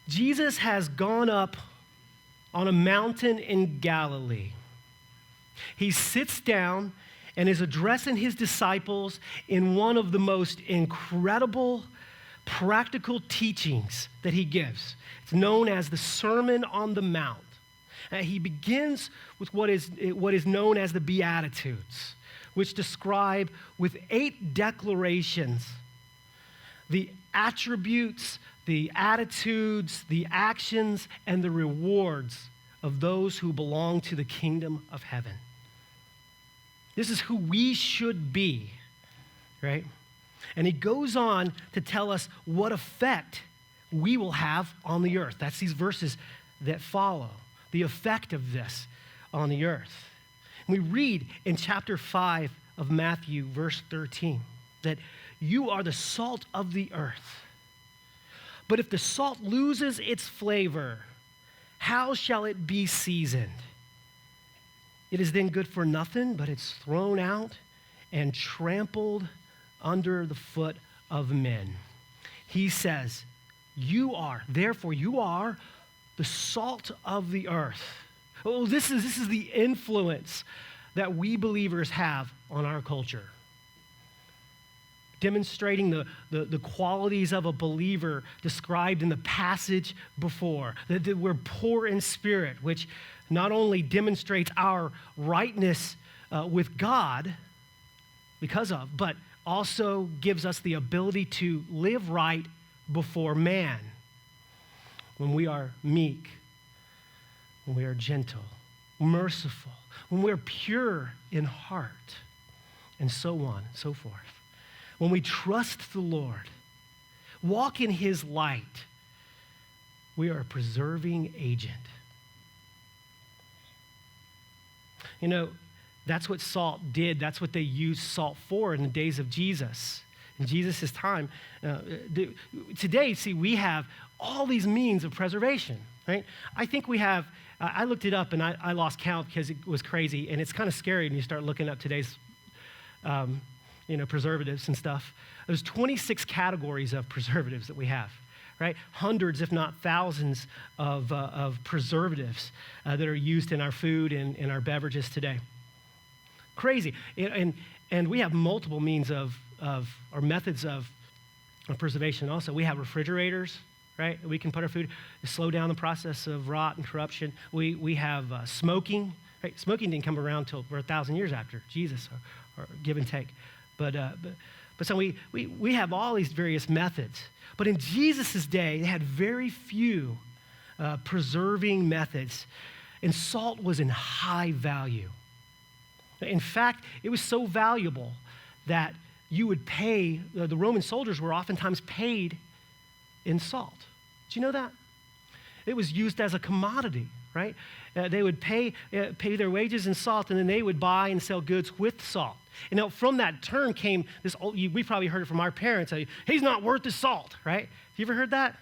Jesus has gone up on a mountain in Galilee. He sits down and is addressing his disciples in one of the most incredible practical teachings that he gives. It's known as the Sermon on the Mount. He begins with what is known as the Beatitudes, which describe with 8 declarations the attributes, the attitudes, the actions, and the rewards of those who belong to the kingdom of heaven. This is who we should be, right? And he goes on to tell us what effect we will have on the earth. That's these verses that follow, the effect of this on the earth. We read in chapter 5 of Matthew, verse 13, that you are the salt of the earth. But if the salt loses its flavor, how shall it be seasoned? It is then good for nothing, but it's thrown out and trampled under the foot of men. He says, therefore you are the salt of the earth. Oh, this is the influence that we believers have on our culture. Demonstrating the qualities of a believer described in the passage before. That we're poor in spirit, which not only demonstrates our rightness with God because of, but also gives us the ability to live right before man. When we are meek, when we are gentle, merciful, when we're pure in heart, and so on and so forth. When we trust the Lord, walk in his light, we are a preserving agent. You know, that's what salt did. That's what they used salt for in the days of Jesus. In Jesus' time. Today, see, we have all these means of preservation, right? I think we have, I looked it up and I lost count because it was crazy, and it's kind of scary when you start looking up today's preservatives and stuff. There's 26 categories of preservatives that we have, right? Hundreds, if not thousands, of preservatives that are used in our food and in our beverages today. Crazy. And we have multiple means of or methods of preservation also. We have refrigerators, right? We can put our food to slow down the process of rot and corruption. We have smoking, right? Smoking didn't come around till we're 1,000 years after Jesus, or give and take. But so we have all these various methods. But in Jesus' day, they had very few preserving methods, and salt was in high value. In fact, it was so valuable that you would pay, the Roman soldiers were oftentimes paid in salt. Did you know that? It was used as a commodity, right? They would pay their wages in salt, and then they would buy and sell goods with salt. And now from that term came this, we probably heard it from our parents, he's not worth the salt, right? Have you ever heard that?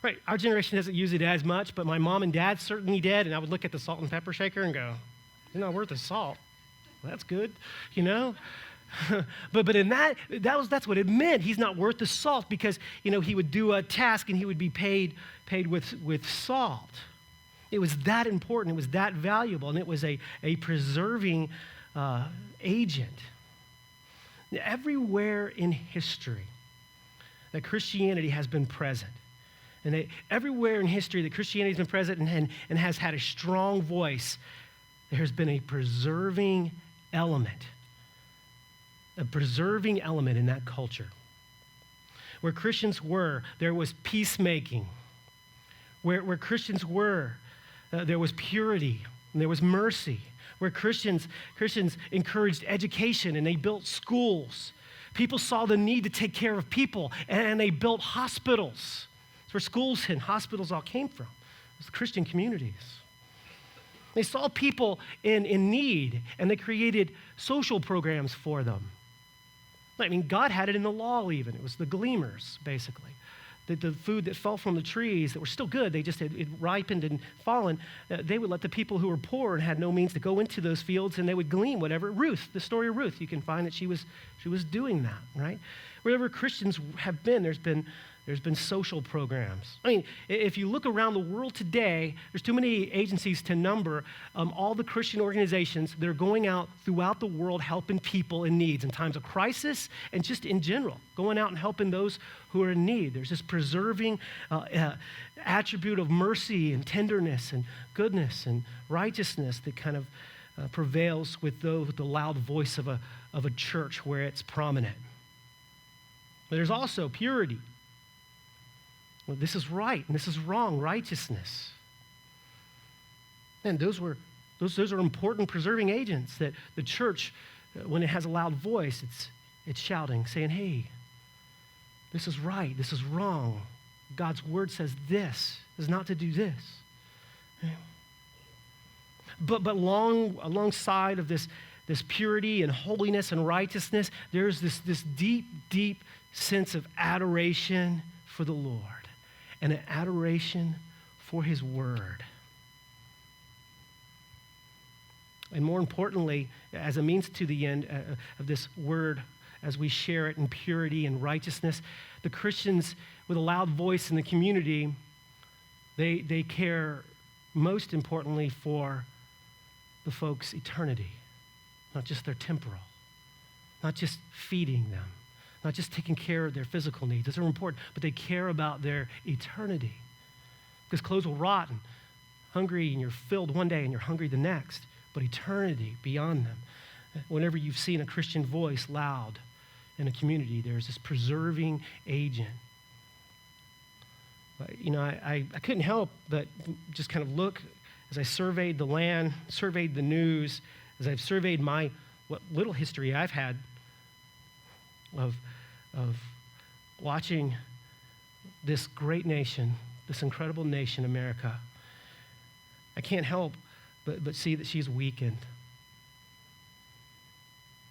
Right, our generation doesn't use it as much, but my mom and dad certainly did, and I would look at the salt and pepper shaker and go, he's not worth the salt. Well, that's good, you know? but in that's what it meant. He's not worth the salt because, he would do a task and he would be paid with salt. It was that important. It was that valuable, and it was a preserving agent. Everywhere in history that Christianity has been present, and everywhere in history that Christianity has been present and has had a strong voice, there has been a preserving element in that culture. Where Christians were, there was peacemaking. Where Christians were, there was purity and there was mercy. Where Christians encouraged education and they built schools. People saw the need to take care of people and they built hospitals. That's where schools and hospitals all came from. It was the Christian communities. They saw people in need and they created social programs for them. I mean, God had it in the law even. It was the gleaners, basically. The food that fell from the trees that were still good, they just had it ripened and fallen. They would let the people who were poor and had no means to go into those fields, and they would glean whatever. Ruth, the story of Ruth, you can find that she was doing that, right? Wherever Christians have been, there's been social programs. I mean, if you look around the world today, there's too many agencies to number all the Christian organizations that are going out throughout the world helping people in needs in times of crisis and just in general, going out and helping those who are in need. There's this preserving attribute of mercy and tenderness and goodness and righteousness that kind of prevails with those with the loud voice of a church where it's prominent. But there's also purity. Well, this is right and this is wrong, righteousness. And those are important preserving agents that the church, when it has a loud voice, it's shouting, saying, hey, this is right, this is wrong. God's word says this is not to do this. But alongside of this purity and holiness and righteousness, there's this deep, deep sense of adoration for the Lord and an adoration for his word. And more importantly, as a means to the end of this word, as we share it in purity and righteousness, the Christians with a loud voice in the community, they care most importantly for the folks' eternity, not just their temporal, not just feeding them, not just taking care of their physical needs. Those are important, but they care about their eternity. Because clothes will rot and hungry, and you're filled one day and you're hungry the next, but eternity beyond them. Whenever you've seen a Christian voice loud in a community, there's this preserving agent. You know, I couldn't help but just kind of look as I surveyed the land, surveyed the news, as I've surveyed what little history I've had of watching this great nation, this incredible nation, America. I can't help but see that she's weakened.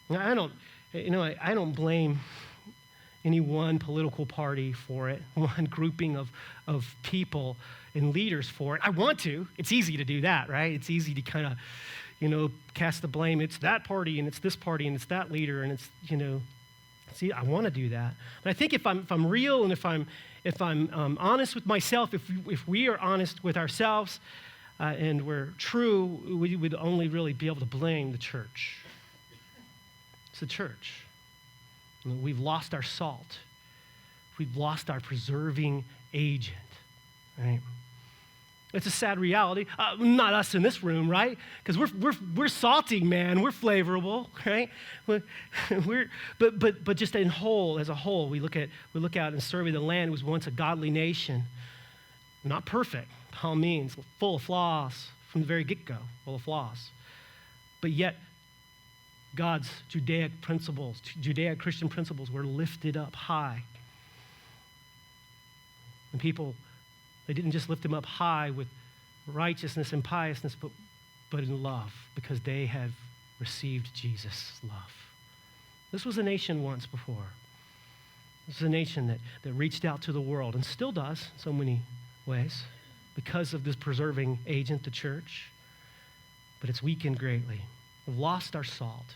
Now, I don't blame any one political party for it, one grouping of people and leaders for it. I want to. It's easy to do that, right? It's easy to kind of, cast the blame. It's that party and it's this party and it's that leader and it's, see, I want to do that. But I think if I'm real and if I'm honest with myself, if we are honest with ourselves and we're true, we would only really be able to blame the church. It's the church. We've lost our salt. We've lost our preserving agent, right? It's a sad reality. Not us in this room, right? Because we're salty, man. We're flavorable, right? But just as a whole, we look out and survey the land. It was once a godly nation, not perfect, by all means, full of flaws from the very get-go, full of flaws. But yet, God's Judaic-Christian principles were lifted up high. And people, they didn't just lift them up high with righteousness and piousness, but in love, because they had received Jesus' love. This was a nation once before. This is a nation that reached out to the world and still does in so many ways because of this preserving agent, the church. But it's weakened greatly. We've lost our salt.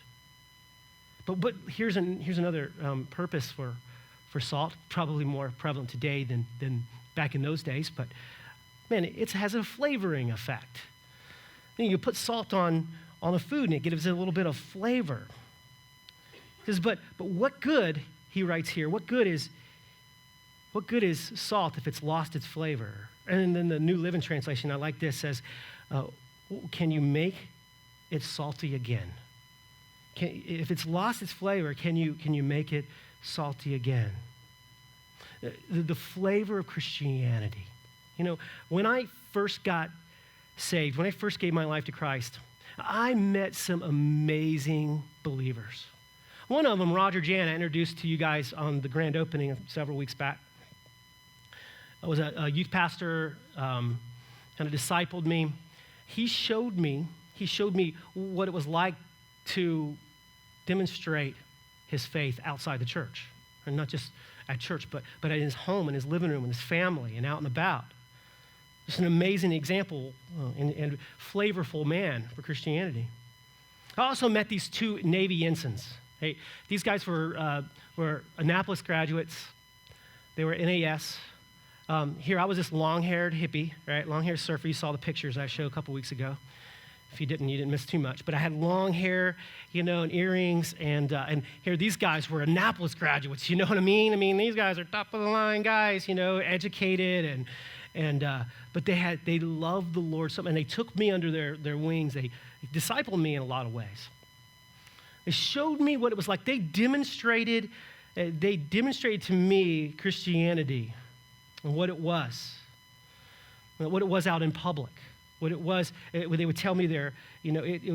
But here's another purpose for salt, probably more prevalent today than back in those days, but man, it has a flavoring effect. You put salt on a food and it gives it a little bit of flavor. But what good, he writes here, what good is salt if it's lost its flavor? And then the New Living Translation, I like this, says, can you make it salty again? If it's lost its flavor, can you make it salty again? The flavor of Christianity. When I first got saved, when I first gave my life to Christ, I met some amazing believers. One of them, Roger Jan, I introduced to you guys on the grand opening several weeks back. I was a youth pastor, kind of discipled me. He showed me what it was like to demonstrate his faith outside the church. And not just at church, but in his home, in his living room, in his family, and out and about. Just an amazing example and flavorful man for Christianity. I also met these two Navy ensigns. Hey, these guys were Annapolis graduates. They were NAS. Here, I was this long-haired hippie, right? Long-haired surfer. You saw the pictures I showed a couple weeks ago. If you didn't miss too much. But I had long hair, and earrings, and here these guys were Annapolis graduates. You know what I mean? I mean, these guys are top of the line guys, educated, but they loved the Lord so much, and they took me under their wings. They discipled me in a lot of ways. They showed me what it was like. They demonstrated to me Christianity and what it was out in public. What it was, they would tell me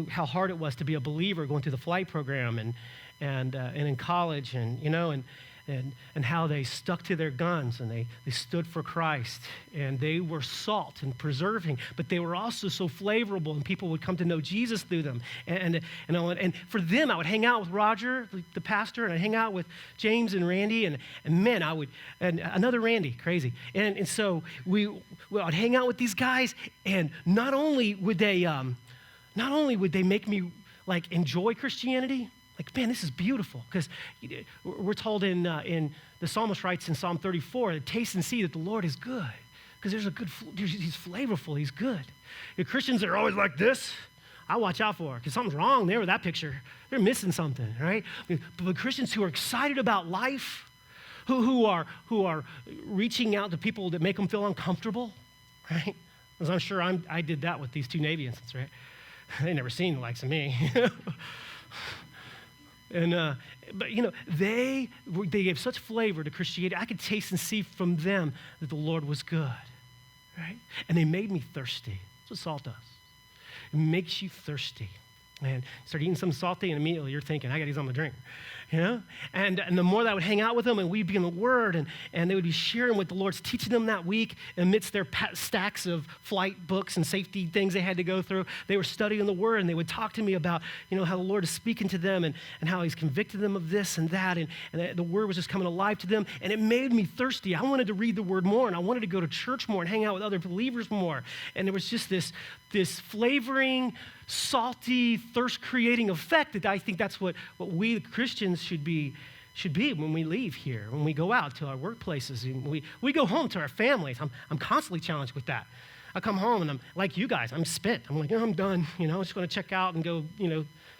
how hard it was to be a believer going through the flight program and in college, and how they stuck to their guns and they stood for Christ, and they were salt and preserving, but they were also so flavorable, and people would come to know Jesus through them. And for them, I would hang out with Roger, the pastor, and I'd hang out with James and Randy, and another Randy, crazy. And so I'd hang out with these guys, and not only would they make me enjoy Christianity. Man, this is beautiful, because we're told in the psalmist writes in Psalm 34, taste and see that the Lord is good, because he's flavorful, he's good. Christians are always like this, I watch out for, because something's wrong there with that picture. They're missing something, right? But Christians who are excited about life, who are reaching out to people that make them feel uncomfortable, right? Because I'm sure I did that with these two Navy ensigns, right? They never seen the likes of me. But they gave such flavor to Christianity. I could taste and see from them that the Lord was good, right? And they made me thirsty. That's what salt does. It makes you thirsty. And start eating something salty, and immediately you're thinking, I got to get something to drink, And the more that I would hang out with them, and we'd be in the Word, and they would be sharing what the Lord's teaching them that week amidst their stacks of flight books and safety things they had to go through. They were studying the Word, and they would talk to me about, how the Lord is speaking to them and how he's convicted them of this and that, and the Word was just coming alive to them, and it made me thirsty. I wanted to read the Word more, and I wanted to go to church more and hang out with other believers more, and there was just this flavoring, salty, thirst-creating effect that I think that's what we Christians should be when we leave here, when we go out to our workplaces, and we go home to our families. I'm constantly challenged with that. I come home and I'm like you guys, I'm spent. I'm like, I'm done, I'm just going to check out and go,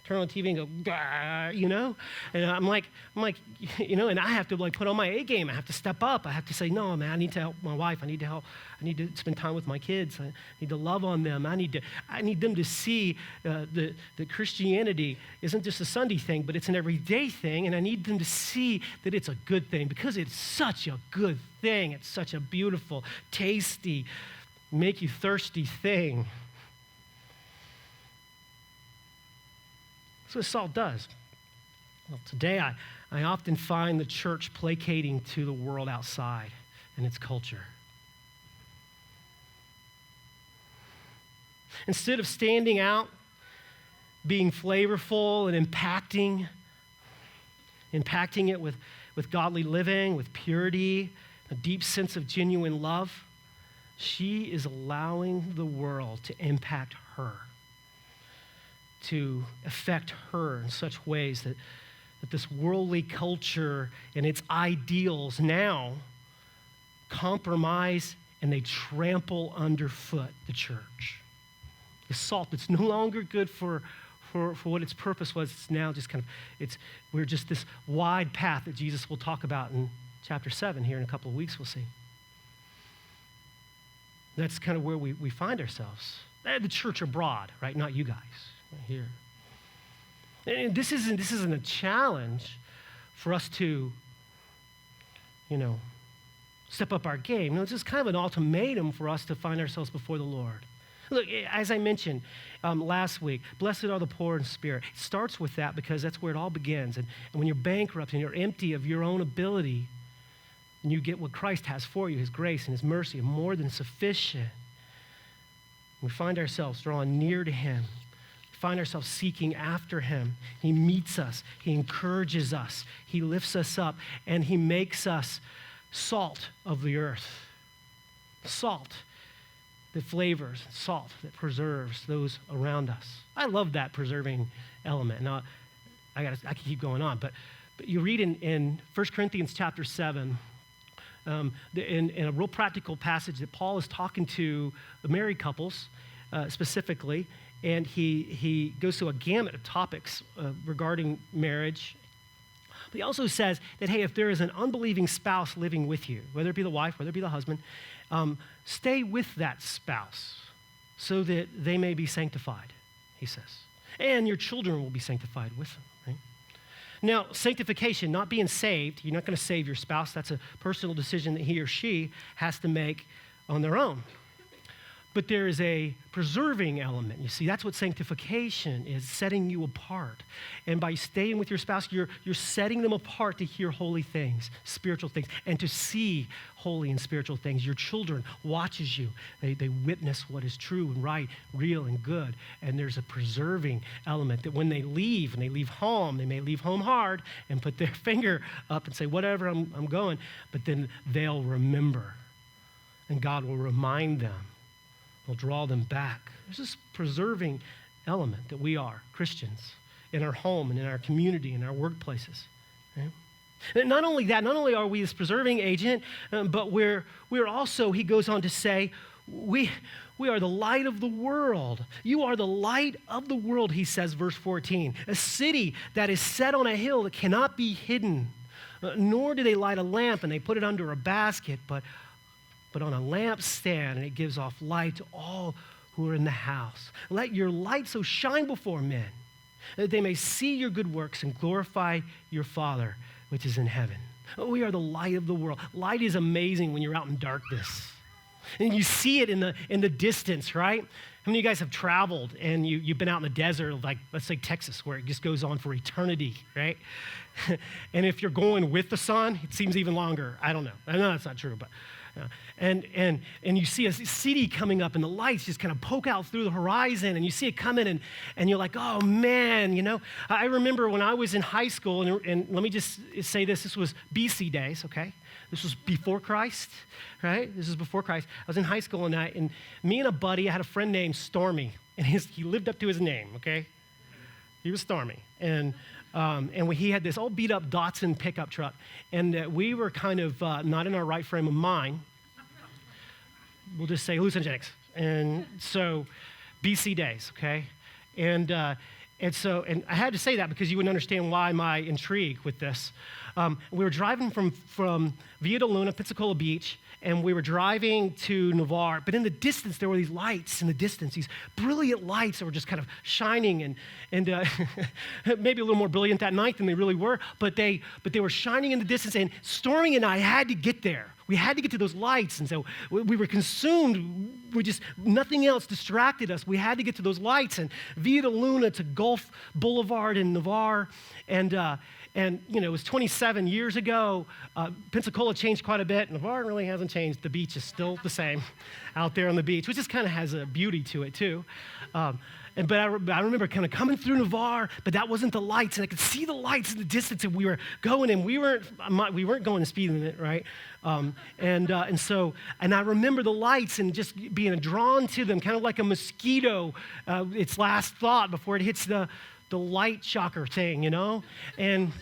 turn on TV and go, and I'm like, and I have to put on my A game. I have to step up. I have to say, no, man, I need to help my wife. I need to spend time with my kids. I need to love on them. I need them to see that Christianity isn't just a Sunday thing, but it's an everyday thing. And I need them to see that it's a good thing, because it's such a good thing. It's such a beautiful, tasty, make you thirsty thing. That's what salt does. Well, today I often find the church placating to the world outside and its culture. Instead of standing out, being flavorful and impacting it with godly living, with purity, a deep sense of genuine love, she is allowing the world to impact her, to affect her in such ways that this worldly culture and its ideals now compromise and they trample underfoot the church. The salt that's no longer good for what its purpose was, it's now just we're just this wide path that Jesus will talk about in chapter 7 here in a couple of weeks, we'll see. That's kind of where we find ourselves. The church abroad, right? Not you guys. Right here. And this isn't a challenge for us to, step up our game. No, it's just kind of an ultimatum for us to find ourselves before the Lord. Look, as I mentioned last week, blessed are the poor in spirit. It starts with that because that's where it all begins. And when you're bankrupt and you're empty of your own ability, and you get what Christ has for you, his grace and his mercy are more than sufficient, we find ourselves drawn near to him. Find ourselves seeking after him. He meets us. He encourages us. He lifts us up, and he makes us salt of the earth. Salt that flavors, salt that preserves those around us. I love that preserving element. Now, I can keep going on, but you read in 1 Corinthians chapter 7, in a real practical passage that Paul is talking to the married couples specifically, and he goes through a gamut of topics regarding marriage. But he also says that, hey, if there is an unbelieving spouse living with you, whether it be the wife, whether it be the husband, stay with that spouse so that they may be sanctified, he says. And your children will be sanctified with them, right? Now, sanctification, not being saved, you're not going to save your spouse. That's a personal decision that he or she has to make on their own. But there is a preserving element. You see, that's what sanctification is, setting you apart. And by staying with your spouse, you're setting them apart to hear holy things, spiritual things, and to see holy and spiritual things. Your children watches you. They witness what is true and right, real and good. And there's a preserving element that when they leave home, they may leave home hard and put their finger up and say, whatever, I'm going. But then they'll remember. And God will remind them. Will draw them back. There's this preserving element that we are, Christians, in our home and in our community, in our workplaces. Right? And not only that, not only are we this preserving agent, but we're also, he goes on to say, we are the light of the world. You are the light of the world, he says, verse 14. A city that is set on a hill that cannot be hidden, nor do they light a lamp and they put it under a basket, but on a lampstand, and it gives off light to all who are in the house. Let your light so shine before men, that they may see your good works and glorify your Father, which is in heaven. We are the light of the world. Light is amazing when you're out in darkness. And you see it in the distance, right? How many of you guys have traveled and you've been out in the desert, like, let's say Texas, where it just goes on for eternity, right? And if you're going with the sun, it seems even longer. I don't know. I know that's not true, but... And you see a city coming up and the lights just kind of poke out through the horizon and you see it coming and you're like, oh man, you know. I remember when I was in high school, and let me just say this was BC days, okay? This was before Christ, right? This is before Christ. I was in high school and me and a buddy, I had a friend named Stormy, and he lived up to his name, okay? He was Stormy. And he had this old beat up Datsun pickup truck, and we were kind of not in our right frame of mind. We'll just say hallucinogenics. And so BC days, okay? And I had to say that because you wouldn't understand why my intrigue with this. We were driving from Via de Luna, Pensacola Beach, and we were driving to Navarre, but in the distance, there were these lights in the distance, these brilliant lights that were just kind of shining and maybe a little more brilliant that night than they really were, but they were shining in the distance, and Stormy and I had to get there. We had to get to those lights, and so we were consumed. Nothing else distracted us. We had to get to those lights, and Via de Luna to Gulf Boulevard in Navarre, and you know, it was 27 years ago. Pensacola changed quite a bit. Navarre really hasn't changed. The beach is still the same out there on the beach, which just kind of has a beauty to it too. But I remember kind of coming through Navarre, but that wasn't the lights, and I could see the lights in the distance, and we were going, and we weren't going the speed limit, right? And I remember the lights and just being drawn to them, kind of like a mosquito, its last thought before it hits the light shocker thing, you know? And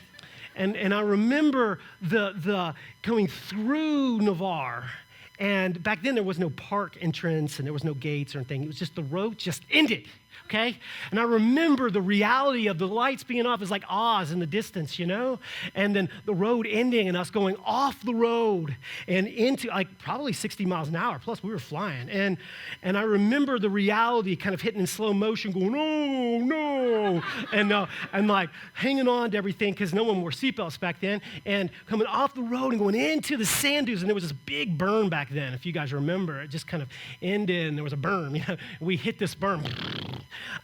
I remember the going through Navarre, and back then there was no park entrance and there was no gates or anything. It was just the road just ended, okay? And I remember the reality of the lights being off is like Oz in the distance, you know? And then the road ending and us going off the road and into like probably 60 miles an hour. Plus we were flying. And I remember the reality kind of hitting in slow motion going, oh, no. And like hanging on to everything because no one wore seatbelts back then. And coming off the road and going into the sand dunes. And there was this big berm back then, if you guys remember. It just kind of ended and there was a berm. You know? We hit this berm.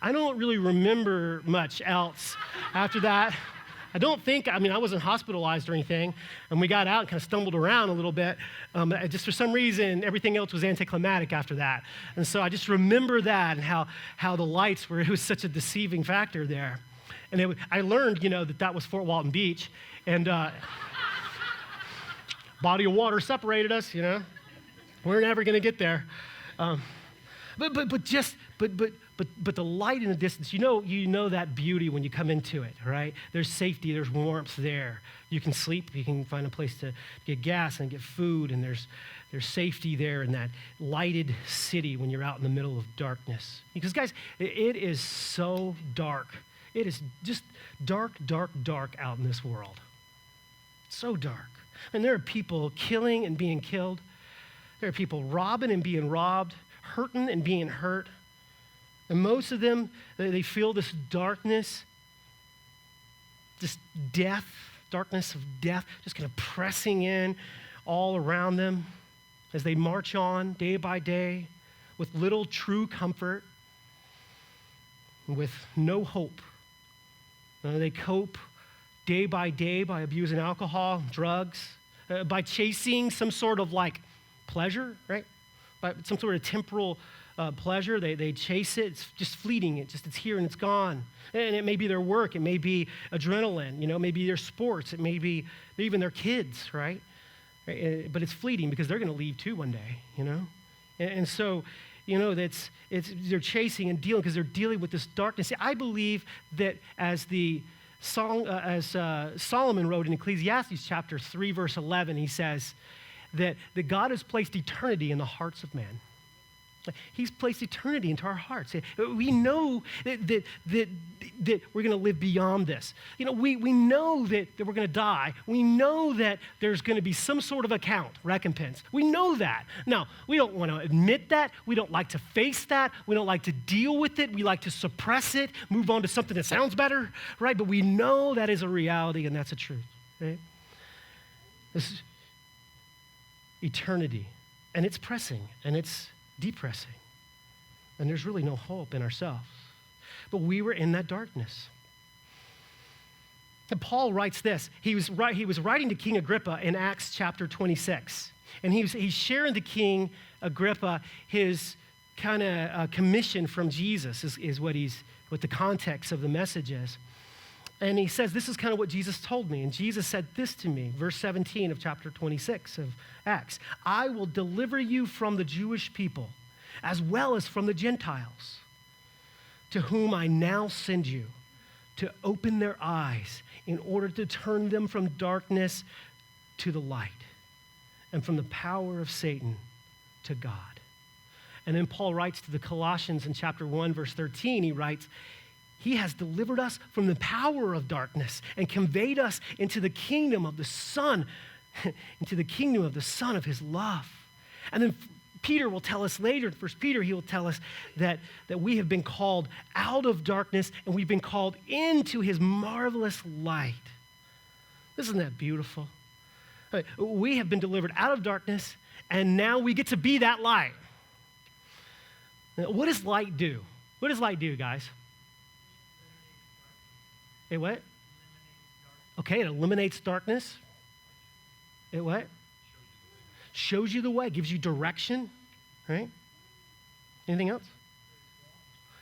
I don't really remember much else after that. I wasn't hospitalized or anything, and we got out and kind of stumbled around a little bit. Just for some reason, everything else was anticlimactic after that. And so I just remember that and how the lights it was such a deceiving factor there. And I learned, you know, that was Fort Walton Beach, and body of water separated us, you know. We're never going to get there. But But the light in the distance, you know that beauty when you come into it, right? There's safety, there's warmth there. You can sleep, you can find a place to get gas and get food, and there's safety there in that lighted city when you're out in the middle of darkness. Because guys, it is so dark. It is just dark, dark, dark out in this world. So dark. And there are people killing and being killed. There are people robbing and being robbed, hurting and being hurt. And most of them, they feel this darkness, this death, darkness of death, just kind of pressing in all around them as they march on day by day with little true comfort, with no hope. They cope day by day by abusing alcohol, drugs, by chasing some sort of like pleasure, right? By some sort of temporal pleasure. They chase it. It's just fleeting. It's here and it's gone. And it may be their work. It may be adrenaline. Maybe their sports. It may be even their kids, right? But it's fleeting because they're going to leave too one day, And so, they're chasing and dealing because they're dealing with this darkness. See, I believe that as Solomon wrote in Ecclesiastes chapter 3, verse 11, he says that God has placed eternity in the hearts of man. He's placed eternity into our hearts. We know that we're going to live beyond this. We know that we're going to die. We know that there's going to be some sort of account, recompense. We know that. Now, we don't want to admit that. We don't like to face that. We don't like to deal with it. We like to suppress it, move on to something that sounds better, right? But we know that is a reality and that's a truth, right? This is eternity, and it's pressing, and it's depressing. And there's really no hope in ourselves. But we were in that darkness. And Paul writes this. He was writing to King Agrippa in Acts chapter 26. And he's sharing to King Agrippa his kind of commission from Jesus is what the context of the message is. And he says, this is kind of what Jesus told me. And Jesus said this to me, verse 17 of chapter 26 of Acts. I will deliver you from the Jewish people, as well as from the Gentiles, to whom I now send you, to open their eyes in order to turn them from darkness to the light, and from the power of Satan to God. And then Paul writes to the Colossians in chapter 1, verse 13, he writes, He has delivered us from the power of darkness and conveyed us into the kingdom of the Son, into the kingdom of the Son of his love. And then Peter will tell us later, in 1 Peter, he will tell us that we have been called out of darkness and we've been called into his marvelous light. Isn't that beautiful? We have been delivered out of darkness and now we get to be that light. Now, what does light do? What does light do, guys? It what? Okay, it eliminates darkness. It what? Shows you the way, gives you direction, right? Anything else?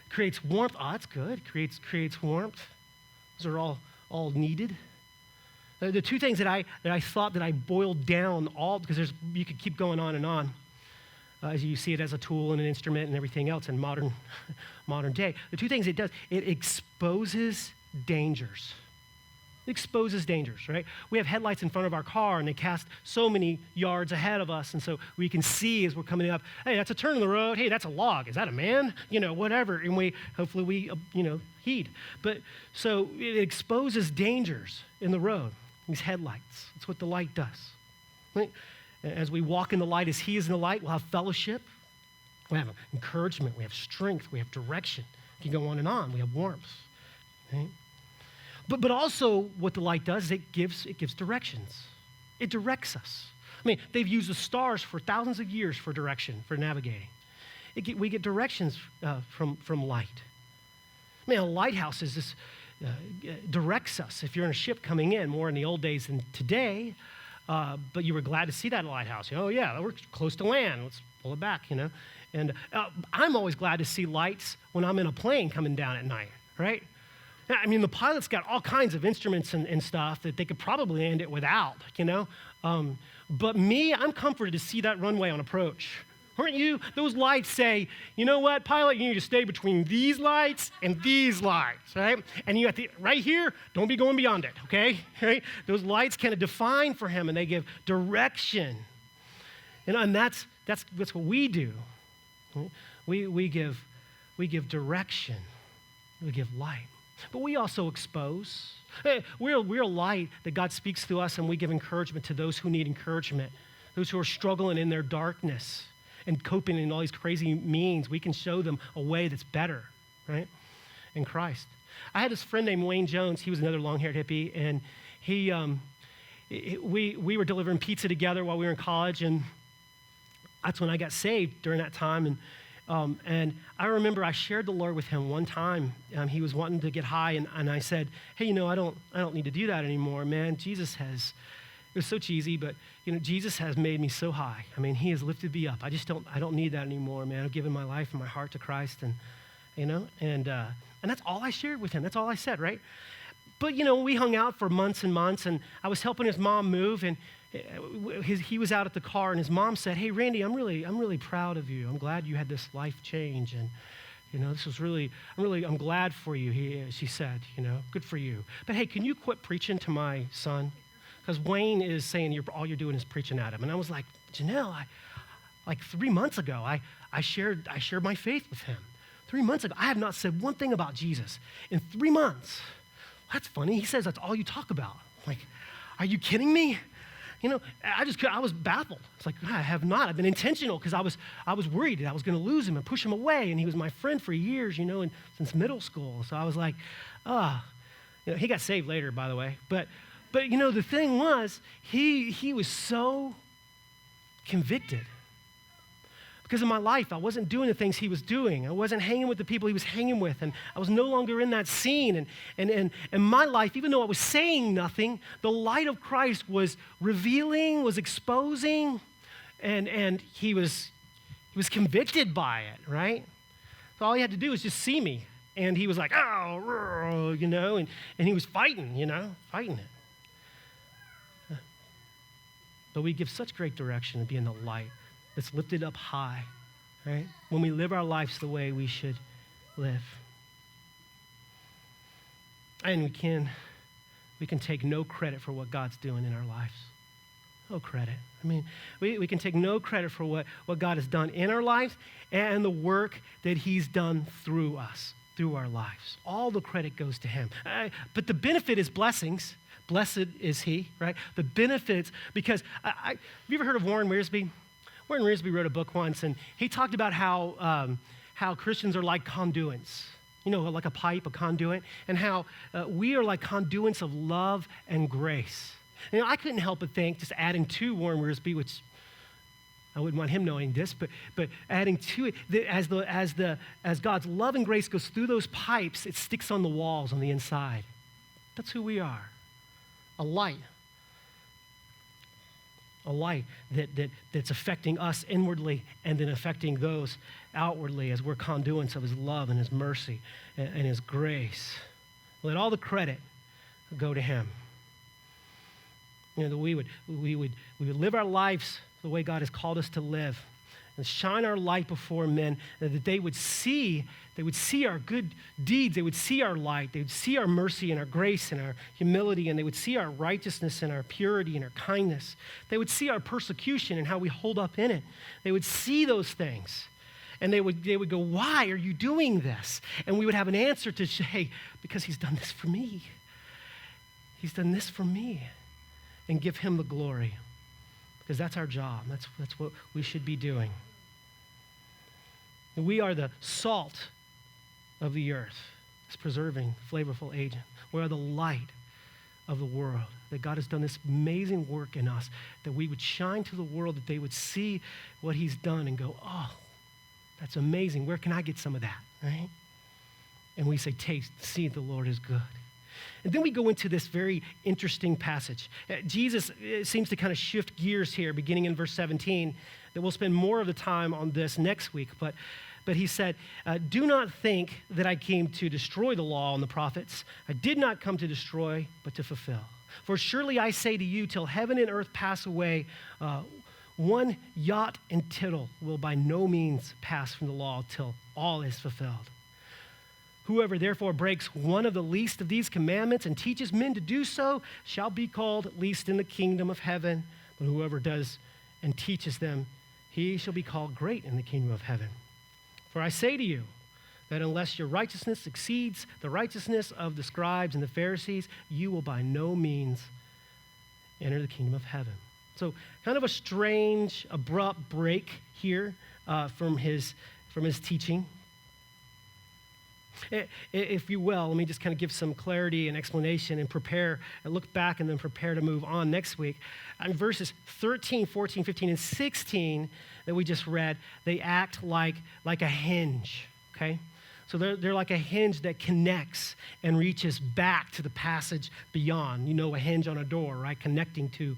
Creates warmth. Oh, that's good. Creates warmth. Those are all needed. The two things that I thought that I boiled down all, because you could keep going on and on, as you see it as a tool and an instrument and everything else in modern day. The two things it does, it exposes dangers. It exposes dangers, right? We have headlights in front of our car and they cast so many yards ahead of us, and so we can see as we're coming up, hey, that's a turn in the road, hey, that's a log, is that a man? Whatever, and hopefully we heed. But so it exposes dangers in the road, these headlights. That's what the light does, right? As we walk in the light as he is in the light, we'll have fellowship, we have encouragement, we have strength, we have direction. You can go on and on, we have warmth, right? But also what the light does is it gives directions. It directs us. I mean, they've used the stars for thousands of years for direction, for navigating. We get directions from light. I mean, a lighthouse is this, directs us. If you're in a ship coming in, more in the old days than today, but you were glad to see that lighthouse. Oh yeah, we're close to land. Let's pull it back, And I'm always glad to see lights when I'm in a plane coming down at night, right? I mean, the pilot's got all kinds of instruments and stuff that they could probably end it without, But me, I'm comforted to see that runway on approach, Aren't you? Those lights say, you know what, pilot, you need to stay between these lights and these lights, right? And you have to, right here, don't be going beyond it, okay? Right? Those lights kind of define for him, and they give direction. And that's what we do. We give direction. We give light. But we also expose. We're a light that God speaks through us, and we give encouragement to those who need encouragement, those who are struggling in their darkness and coping in all these crazy means. We can show them a way that's better, right, in Christ. I had this friend named Wayne Jones. He was another long-haired hippie, and we were delivering pizza together while we were in college, and that's when I got saved during that time. And I remember I shared the Lord with him one time. He was wanting to get high, and I said, hey, I don't need to do that anymore, man. It was so cheesy, but Jesus has made me so high. I mean, he has lifted me up. I don't need that anymore, man. I've given my life and my heart to Christ, and that's all I shared with him. That's all I said, right? But we hung out for months and months, and I was helping his mom move, and he was out at the car, and his mom said, hey, Randy, I'm really proud of you. I'm glad you had this life change, and this was I'm glad for you, she said, good for you. But hey, can you quit preaching to my son? Because Wayne is saying all you're doing is preaching at him. And I was like, Janelle, like 3 months ago, I shared my faith with him. 3 months ago, I have not said one thing about Jesus. In 3 months, that's funny. He says that's all you talk about. Like, are you kidding me? I was baffled. It's like, I have not. I've been intentional because I was worried that I was going to lose him and push him away. And he was my friend for years, and since middle school. So I was like, he got saved later, by the way. But the thing was, he was so convicted. Because in my life, I wasn't doing the things he was doing. I wasn't hanging with the people he was hanging with, and I was no longer in that scene. And my life, even though I was saying nothing, the light of Christ was revealing, was exposing, and he was convicted by it, right? So all he had to do was just see me. And he was like, oh, and he was fighting it. But we give such great direction to being the light that's lifted up high, right? When we live our lives the way we should live. And we can take no credit for what God's doing in our lives. No credit. I mean, we can take no credit for what God has done in our lives and the work that he's done through us, through our lives. All the credit goes to him. But the benefit is blessings. Blessed is he, right? The benefits, because have you ever heard of Warren Wiersbe? Warren Wiersbe wrote a book once, and he talked about how Christians are like conduits, like a pipe, a conduit, and how we are like conduits of love and grace. I couldn't help but think, just adding to Warren Wiersbe, which I wouldn't want him knowing this, but adding to it, that as God's love and grace goes through those pipes, it sticks on the walls on the inside. That's who we are. A light that's affecting us inwardly and then affecting those outwardly as we're conduits of his love and his mercy and his grace. Let all the credit go to him. That we would live our lives the way God has called us to live and shine our light before men, that they would see our good deeds, they would see our light, they would see our mercy and our grace and our humility, and they would see our righteousness and our purity and our kindness. They would see our persecution and how we hold up in it. They would see those things, and they would go, why are you doing this? And we would have an answer to say, because he's done this for me. He's done this for me, and give him the glory. Because that's our job. That's what we should be doing. We are the salt of the earth, this preserving, flavorful agent. We are the light of the world. That God has done this amazing work in us, that we would shine to the world, that they would see what he's done and go, oh, that's amazing. Where can I get some of that, right? And we say, taste, see the Lord is good. And then we go into this very interesting passage. Jesus seems to kind of shift gears here, beginning in verse 17, that we'll spend more of the time on this next week. But he said, do not think that I came to destroy the law and the prophets. I did not come to destroy, but to fulfill. For surely I say to you, till heaven and earth pass away, one jot and tittle will by no means pass from the law till all is fulfilled. Whoever therefore breaks one of the least of these commandments and teaches men to do so shall be called least in the kingdom of heaven. But whoever does and teaches them, he shall be called great in the kingdom of heaven. For I say to you that unless your righteousness exceeds the righteousness of the scribes and the Pharisees, you will by no means enter the kingdom of heaven. So kind of a strange, abrupt break here from his teaching. If you will, let me just kind of give some clarity and explanation and prepare, and look back and then prepare to move on next week. In verses 13, 14, 15, and 16 that we just read, they act like a hinge, okay? So they're like a hinge that connects and reaches back to the passage beyond. You know, a hinge on a door, right? Connecting to.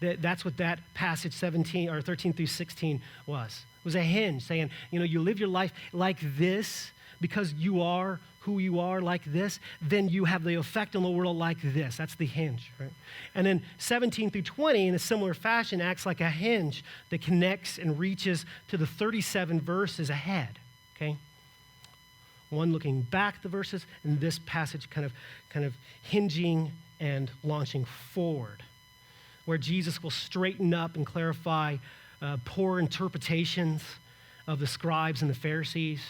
That's what that passage 17 or 13 through 16 was. It was a hinge saying, you live your life like this because you are who you are like this, then you have the effect on the world like this. That's the hinge, right? And then 17 through 20, in a similar fashion, acts like a hinge that connects and reaches to the 37 verses ahead, okay? One looking back at the verses, and this passage kind of hinging and launching forward, where Jesus will straighten up and clarify poor interpretations of the scribes and the Pharisees.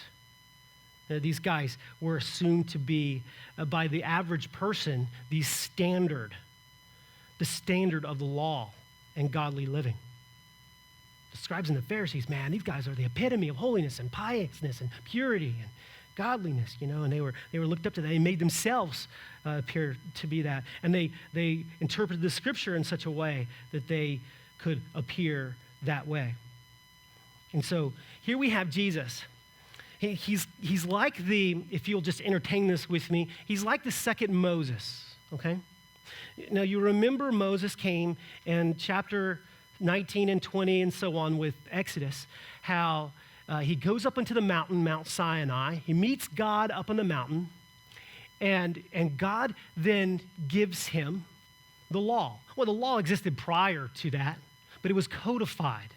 These guys were assumed to be, by the average person, the standard of the law and godly living. The scribes and the Pharisees, man, these guys are the epitome of holiness and piousness and purity and godliness, and they were looked up to that. They made themselves appear to be that. And they interpreted the scripture in such a way that they could appear that way. And so here we have Jesus. He's like if you'll just entertain this with me, he's like the second Moses, okay? Now you remember Moses came in chapter 19 and 20 and so on with Exodus, how he goes up into the mountain, Mount Sinai. He meets God up on the mountain, and God then gives him the law. Well, the law existed prior to that, but it was codified.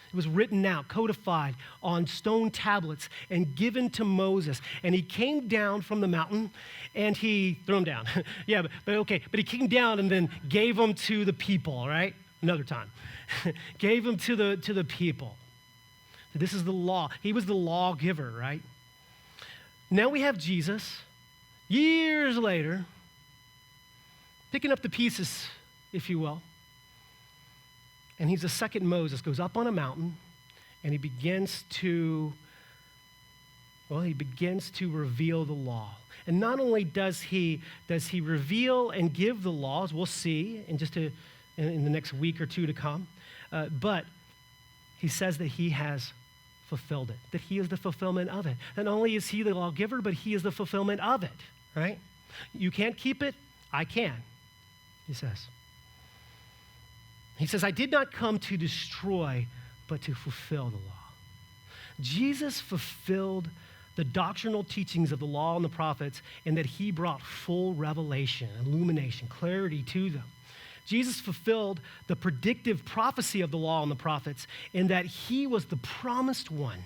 It was written out, codified on stone tablets and given to Moses. And he came down from the mountain and he threw them down. Yeah, but he came down and then gave them to the people, right? Another time. Gave them to the people. This is the law. He was the lawgiver, right? Now we have Jesus, years later, picking up the pieces, if you will. And he's the second Moses, goes up on a mountain, and he begins to reveal the law. And not only does he reveal and give the laws, we'll see in the next week or two to come, but he says that he has fulfilled it, that he is the fulfillment of it. Not only is he the lawgiver, but he is the fulfillment of it, right? You can't keep it, I can, he says. He says, I did not come to destroy, but to fulfill the law. Jesus fulfilled the doctrinal teachings of the law and the prophets in that he brought full revelation, illumination, clarity to them. Jesus fulfilled the predictive prophecy of the law and the prophets in that he was the promised one,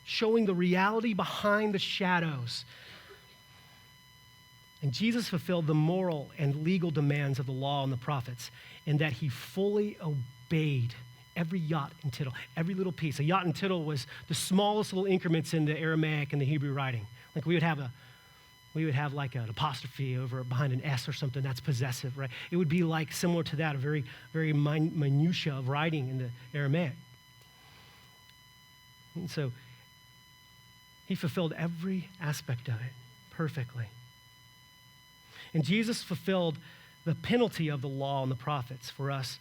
showing the reality behind the shadows. And Jesus fulfilled the moral and legal demands of the law and the prophets in that he fully obeyed every jot and tittle, every little piece. A jot and tittle was the smallest little increments in the Aramaic and the Hebrew writing. Like we would have like an apostrophe over behind an S or something that's possessive, right? It would be like similar to that, a very, very minutia of writing in the Aramaic. And so he fulfilled every aspect of it perfectly. And Jesus fulfilled the penalty of the law and the prophets for us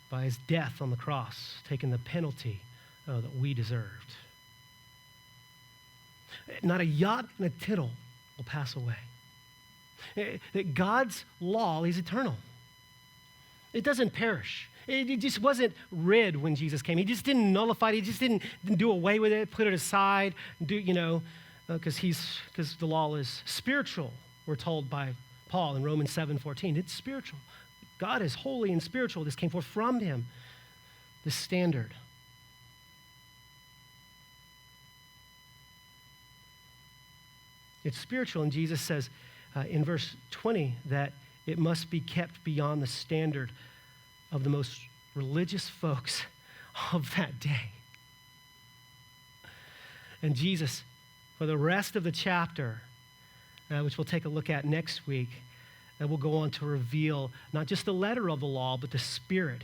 by his death on the cross, taking the penalty that we deserved. Not a jot and a tittle will pass away. That God's law is eternal. It doesn't perish. It just wasn't read when Jesus came. He just didn't nullify it. He just didn't do away with it, put it aside, because the law is spiritual, we're told by Paul in Romans 7:14. It's spiritual. God is holy and spiritual. This came forth from him. the standard. It's spiritual, and Jesus says in verse 20 that it must be kept beyond the standard of the most religious folks of that day. And Jesus, for the rest of the chapter, which we'll take a look at next week, will go on to reveal not just the letter of the law, but the spirit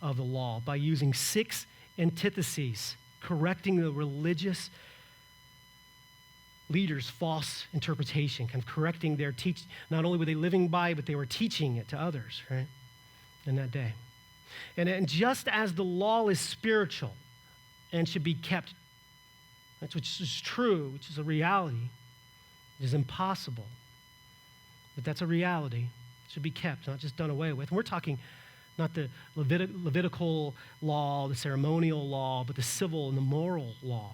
of the law by using 6 antitheses, correcting the religious leaders' false interpretation, kind of correcting their teach. Not only were they living by, but they were teaching it to others, right, in that day. And just as the law is spiritual and should be kept, which is true, which is a reality, it is impossible, but that's a reality. It should be kept, not just done away with. And we're talking not the Levitical law, the ceremonial law, but the civil and the moral law,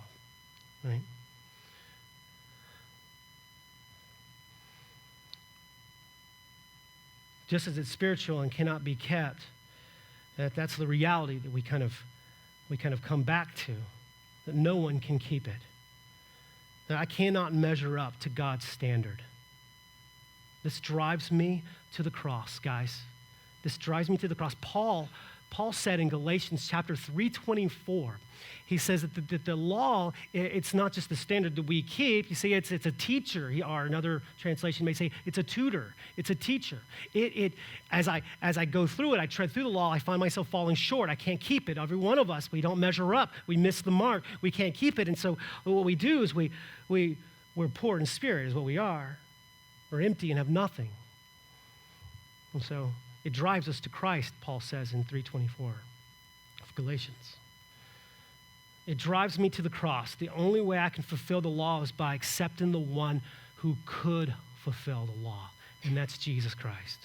right? Just as it's spiritual and cannot be kept, that's the reality that we kind of come back to, that no one can keep it. That I cannot measure up to God's standard. This drives me to the cross, guys. This drives me to the cross. Paul said in Galatians chapter 3:24, he says that the law, it's not just the standard that we keep. You see, it's a teacher, or another translation may say it's a tutor. It's a teacher. As I go through it, I tread through the law, I find myself falling short. I can't keep it. Every one of us, we don't measure up. We miss the mark. We can't keep it. And so what we do is we're poor in spirit is what we are. We're empty and have nothing. And so it drives us to Christ, Paul says in 3:24 of Galatians. It drives me to the cross. The only way I can fulfill the law is by accepting the one who could fulfill the law, and that's Jesus Christ.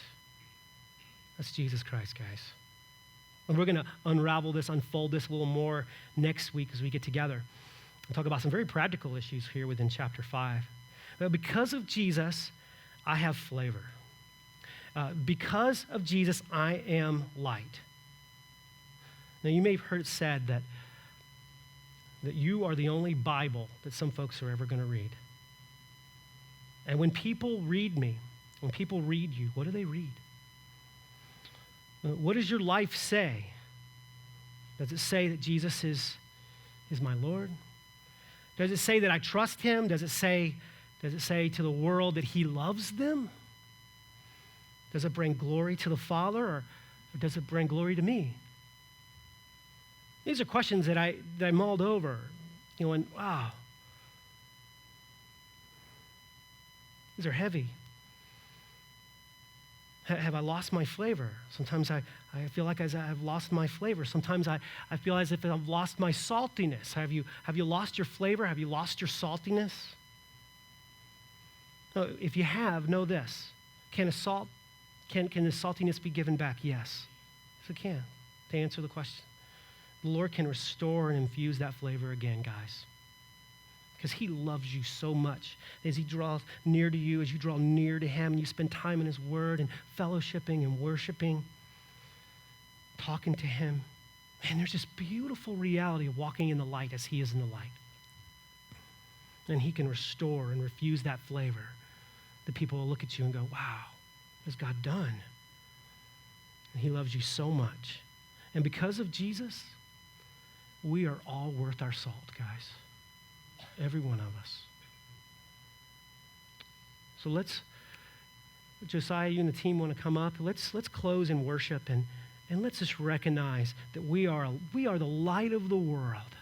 That's Jesus Christ, guys. And we're going to unravel this, unfold this a little more next week as we get together and talk about some very practical issues here within chapter 5. But because of Jesus, I have flavor. Because of Jesus, I am light. Now, you may have heard it said that you are the only Bible that some folks are ever going to read. And when people read me, when people read you, what do they read? What does your life say? Does it say that Jesus is my Lord? Does it say that I trust him? Does it say to the world that he loves them? Does it bring glory to the Father, or does it bring glory to me? These are questions that I mulled over, and wow, these are heavy. Have I lost my flavor? Sometimes I feel like I've lost my flavor. Sometimes I feel as if I've lost my saltiness. Have you lost your flavor? Have you lost your saltiness? No, if you have, know this. Can the saltiness be given back? Yes. Yes, it can, to answer the question. The Lord can restore and infuse that flavor again, guys. Because he loves you so much. As he draws near to you, as you draw near to him, and you spend time in his word and fellowshipping and worshiping, talking to him. Man, there's this beautiful reality of walking in the light as he is in the light. And he can restore and refuse that flavor. The people will look at you and go, wow, what has God done? And he loves you so much. And because of Jesus, we are all worth our salt, guys. Every one of us. So Josiah, you and the team want to come up. Let's close in worship and let's just recognize that we are the light of the world.